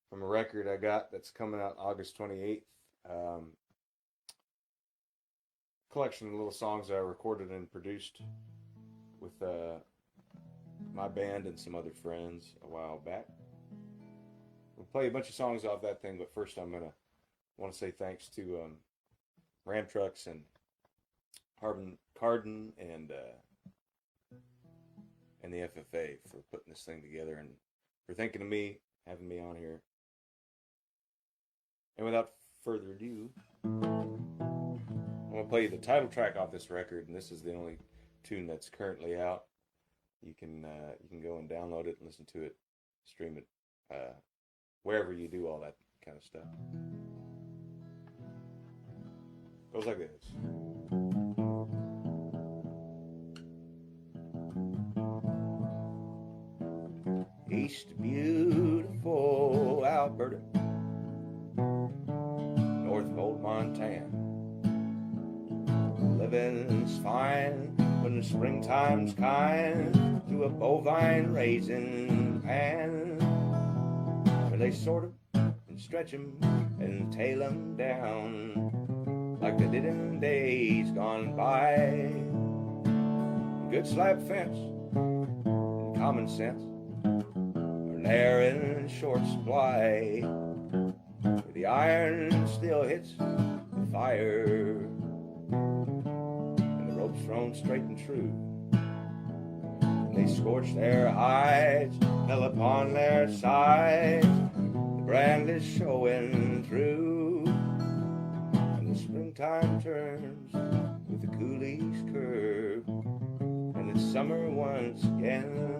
from a record I got that's coming out August 28th. Collection of little songs I recorded and produced with my band and some other friends a while back. We'll play a bunch of songs off that thing, but first I want to say thanks to Ram Trucks and Carden and the FFA for putting this thing together and for thinking of me, having me on here. And without further ado, I'm going to play you the title track off this record, and this is the only tune that's currently out. You can go and download it and listen to it, stream it, wherever you do all that kind of stuff. Goes like this. East beautiful Alberta, north of old Montana. Living's fine when the springtime's kind to a bovine raising pan, where they sort 'em and stretch 'em and tail 'em down like they did in days gone by. Good slab fence and common sense are there in short supply, where the iron still hits the fire and the rope's thrown straight and true. And they scorch their hides, hell upon their sides, the brand is showing through. And the springtime turns with the coulee's curve, and it's summer once again.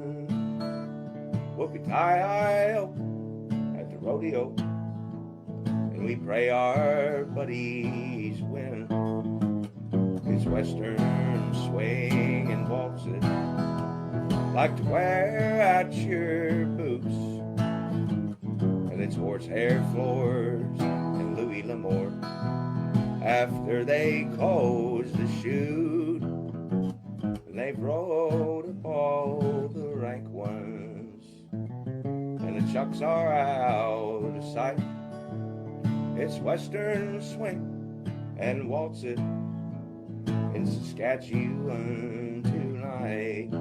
Whoopie-tie-I-O at the rodeo, and we pray our buddies win. His western swing and waltz it, like to wear out your boots, and it's horsehair floors and Louis L'Amour after they close the chute. And they've rode up all the rank ones, and the chucks are out of sight. It's western swing and waltz it in Saskatchewan tonight.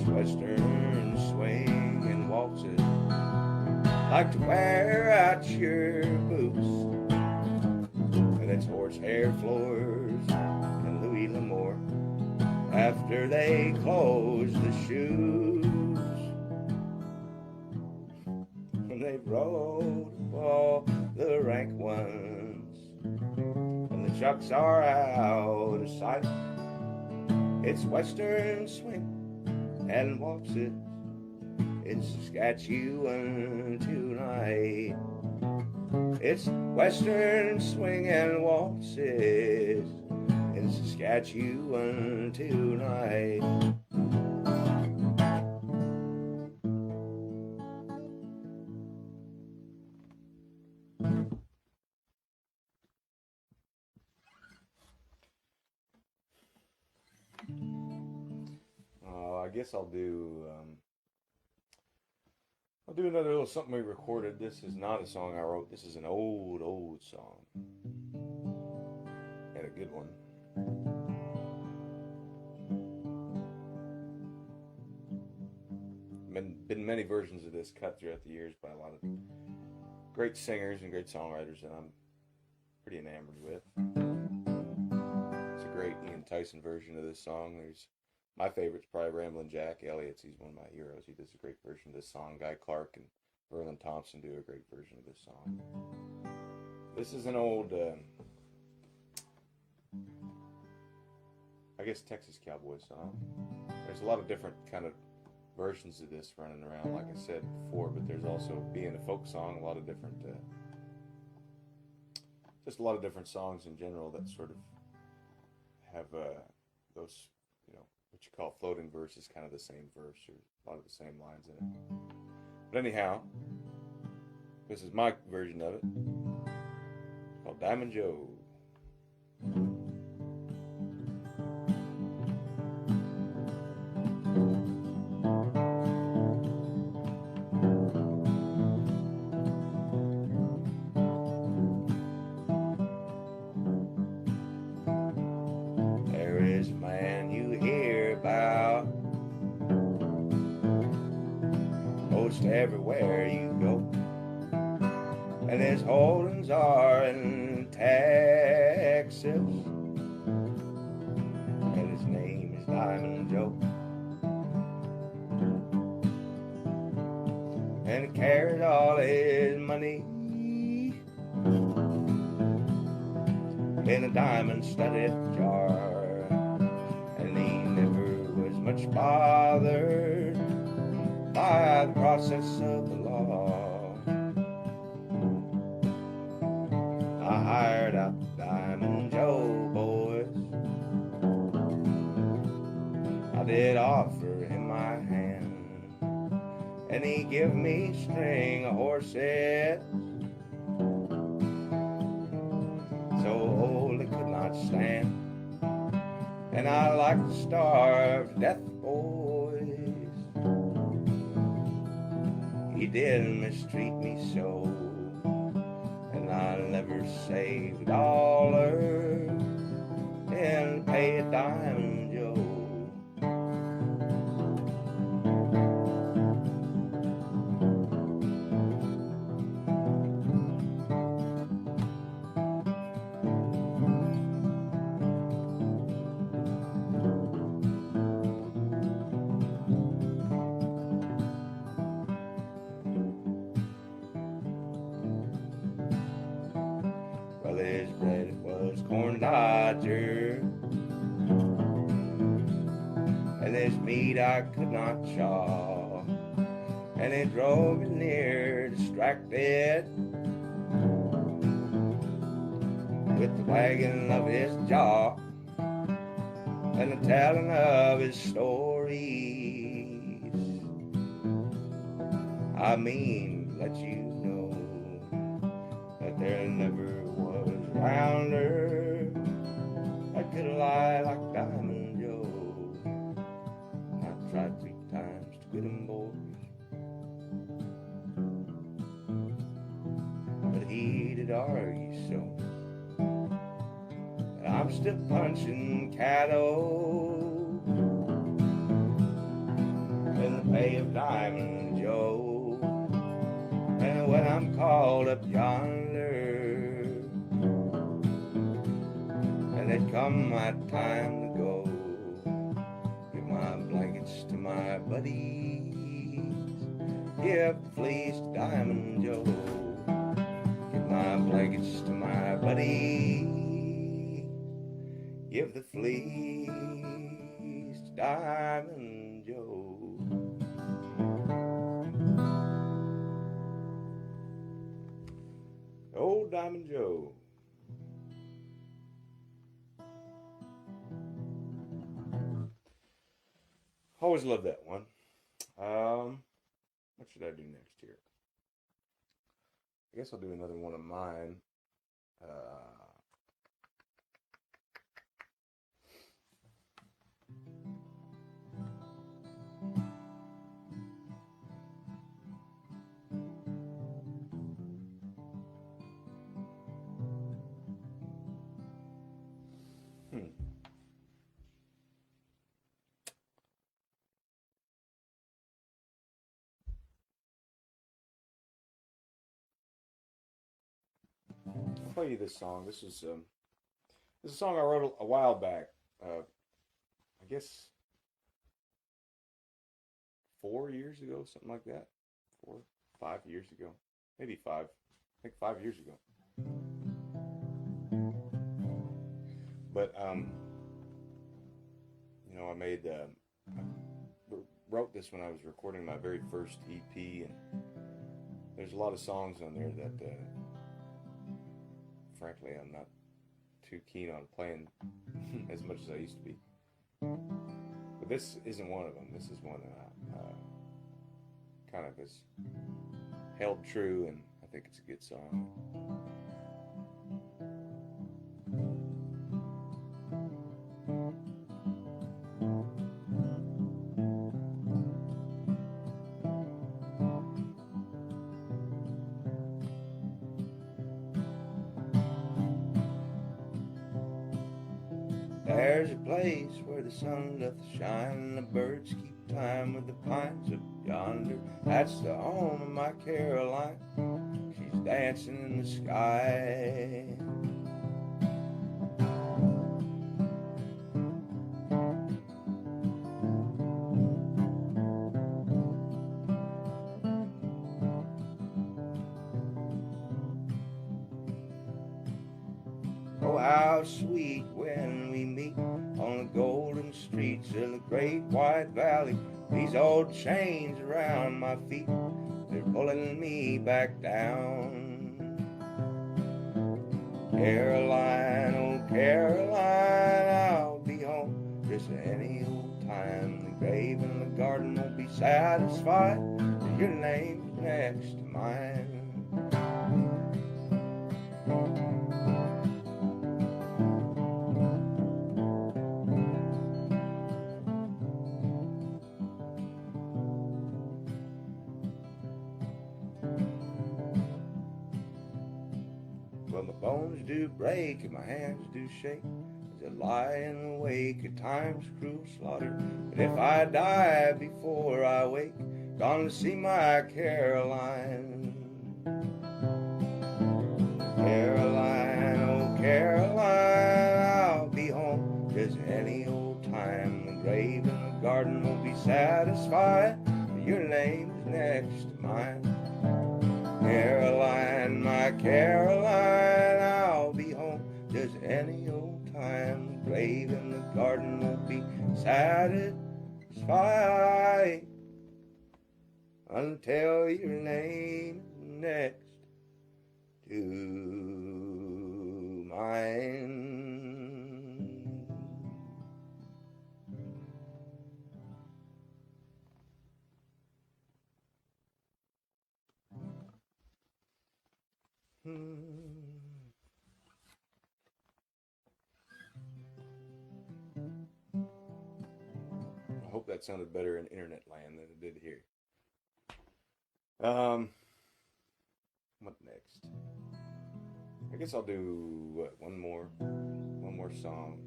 Western swing and waltz it, like to wear out your boots, and it's horsehair floors and Louis L'Amour after they close the shoes. And they've rode all the rank ones, and the chucks are out of sight. It's western swing and waltz it in Saskatchewan tonight. It's western swing and waltz it in Saskatchewan tonight. I guess I'll do another little something we recorded. This is not a song I wrote. This is an old song, and a good one. Been many versions of this cut throughout the years by a lot of great singers and great songwriters that I'm pretty enamored with. It's a great Ian Tyson version of this song. There's my favorite's probably Ramblin' Jack Elliott's. He's one of my heroes. He does a great version of this song. Guy Clark and Verlin Thompson do a great version of this song. This is an old, I guess, Texas cowboy song. there's a lot of different kind of versions of this running around, like I said before, but there's also, being a folk song, a lot of different, just a lot of different songs in general that sort of have those, what you call floating verses, kind of the same verse, or a lot of the same lines in it. But anyhow, this is my version of it, called Diamond Joe. There is a man you hear about most everywhere you go, and his holdings are in Texas, and his name is Diamond Joe, and he carried all his money in a diamond-studded jar, and he never was much bothered by the process of the law. I hired out the Diamond Joe boys. I did offer him my hand, and he give me a string of horses so old they could not stand, and I like to starve to death, boys. He did mistreat me so, and I never saved a dollar and pay a Diamond Joe. Well, his bread was corn dodger, and his meat I could not chaw, and it drove me near distracted with the wagging of his jaw and the telling of his stories. I mean, let you know that there never was a rounder that could lie like Diamond Joe. I tried 3 times to quit him, boys, but he did argue so. I'm still punching cattle in the pay of Diamond Joe, and when I'm called up yonder, and it come my time to go, give my blankets to my buddies, give the fleece to Diamond Joe, give my blankets to my buddies, give the fleece to Diamond Joe. Old Diamond Joe. Always loved that one. What should I do next here? I guess I'll do another one of mine. I'll play you this song. This is a song I wrote a while back. I guess 4 years ago, something like that. 4, 5 years ago, maybe 5. I think 5 years ago. But I made wrote this when I was recording my very first EP, and there's a lot of songs on there that, frankly, I'm not too keen on playing as much as I used to be. But this isn't one of them. This is one that kind of has held true, and I think it's a good song. There's a place where the sun doth shine, and the birds keep time with the pines up yonder. That's the home of my Caroline. She's dancing in the sky. Oh, how sweet when we meet on the golden streets of the great white valley. These old chains around my feet, they're pulling me back down. Caroline, oh Caroline, I'll be home just any old time. The grave in the garden won't be satisfied, your name's next to mine. Well, my bones do break and my hands do shake as I lie in the wake of time's cruel slaughter. But if I die before I wake, gonna see my Caroline. Caroline, oh Caroline, I'll be home just any old time. The grave in the garden won't be satisfied, your name's next to mine. Caroline, my Caroline, I'll be home just any old time. The grave in the garden won't be satisfied until your name is next to mine. I hope that sounded better in internet land than it did here. What next? I guess I'll do one more song.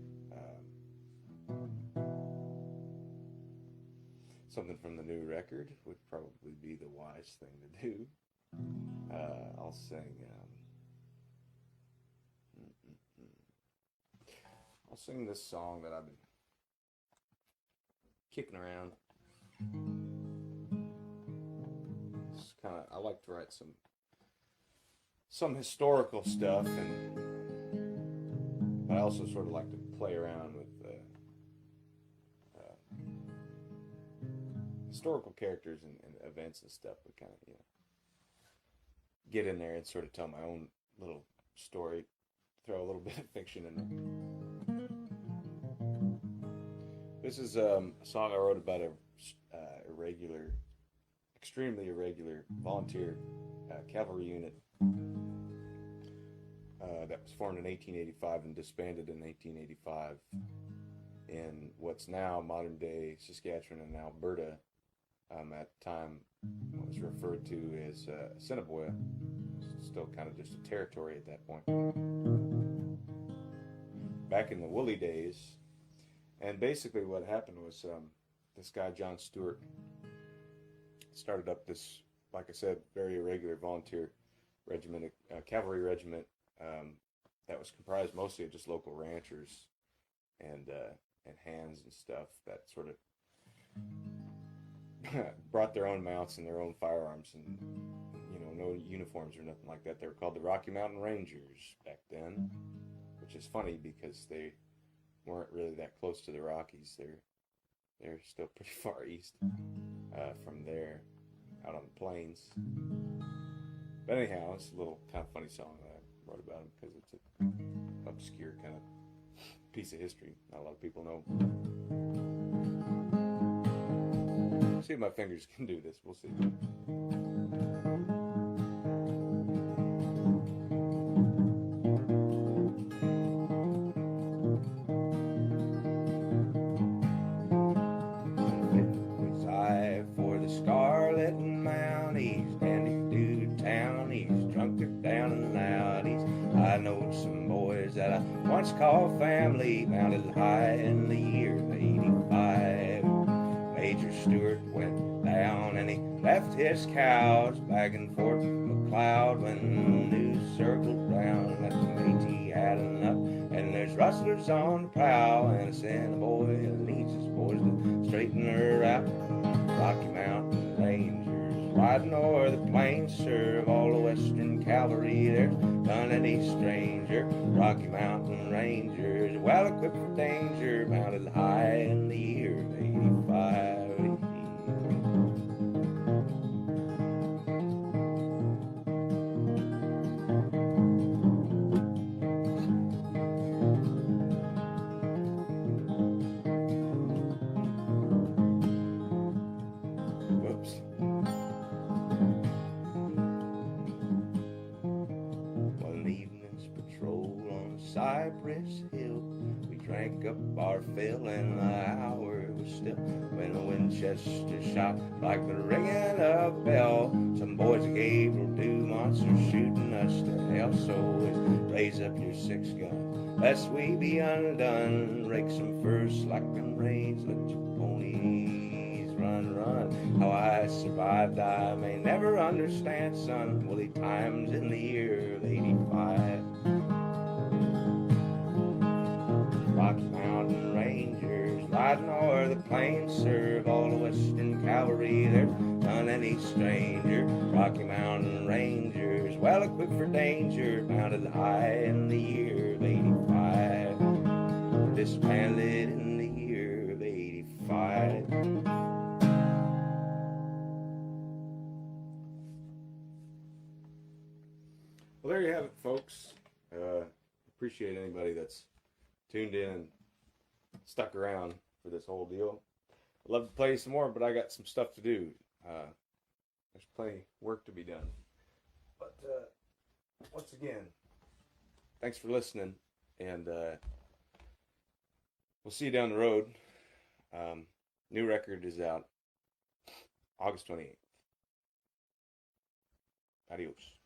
Something from the new record would probably be the wise thing to do. I'll sing. I'll sing this song that I've been kicking around. It's I like to write some historical stuff, but I also sort of like to play around with historical characters and events and stuff, but kind of get in there and sort of tell my own little story, throw a little bit of fiction in there. This is a song I wrote about a extremely irregular volunteer cavalry unit that was formed in 1885 and disbanded in 1885 in what's now modern day Saskatchewan and Alberta. At the time, what was referred to as Assiniboia, still kind of just a territory at that point. Back in the woolly days, and basically what happened was this guy John Stewart started up this, like I said, very irregular volunteer regiment, cavalry regiment that was comprised mostly of just local ranchers and hands and stuff that sort of brought their own mounts and their own firearms, and no uniforms or nothing like that. They were called the Rocky Mountain Rangers back then, which is funny because they weren't really that close to the Rockies. They're They're still pretty far east from there, out on the plains. But anyhow, it's a little kind of funny song that I wrote about them because it's an obscure kind of piece of history not a lot of people know. See if my fingers can do this. We'll see. For the Scarlet Mounties, dandy through town, he's drunk it down and loud. I know some boys that I once called family, mounted high in the year of '85. Major Stewart went down and he left his cows back and forth from McLeod when the news circled round that the Métis had enough. And there's rustlers on the prowl, and I sent a boy and needs his boys to straighten her out. Rocky Mountain Rangers riding o'er the plains, serve all the Western cavalry. There's none any stranger. Rocky Mountain Rangers, well equipped for danger, mounted high in the year of '85. One evening's patrol on Cypress Hill, we drank up our fill and the hour was still when a Winchester shot like the ringing of a bell. Some boys of Gabriel Dumont's are shooting us to hell, so raise up your 6-gun lest we be undone. Rake some first like them rains, let your ponies run, run. How I survived I may never understand, son. Woolly times in the year of '85. Rocky Mountain Rangers riding o'er the plains, serve all the Western cavalry. There's none any stranger. Rocky Mountain Rangers, well equipped for danger, mounted high in the year of '85. Disbanded in the year of '85. Well, there you have it, folks. Appreciate anybody that's tuned in and stuck around for this whole deal. I'd love to play some more, but I got some stuff to do. There's plenty of work to be done. But once again, thanks for listening, and we'll see you down the road. New record is out August 28th. Adios.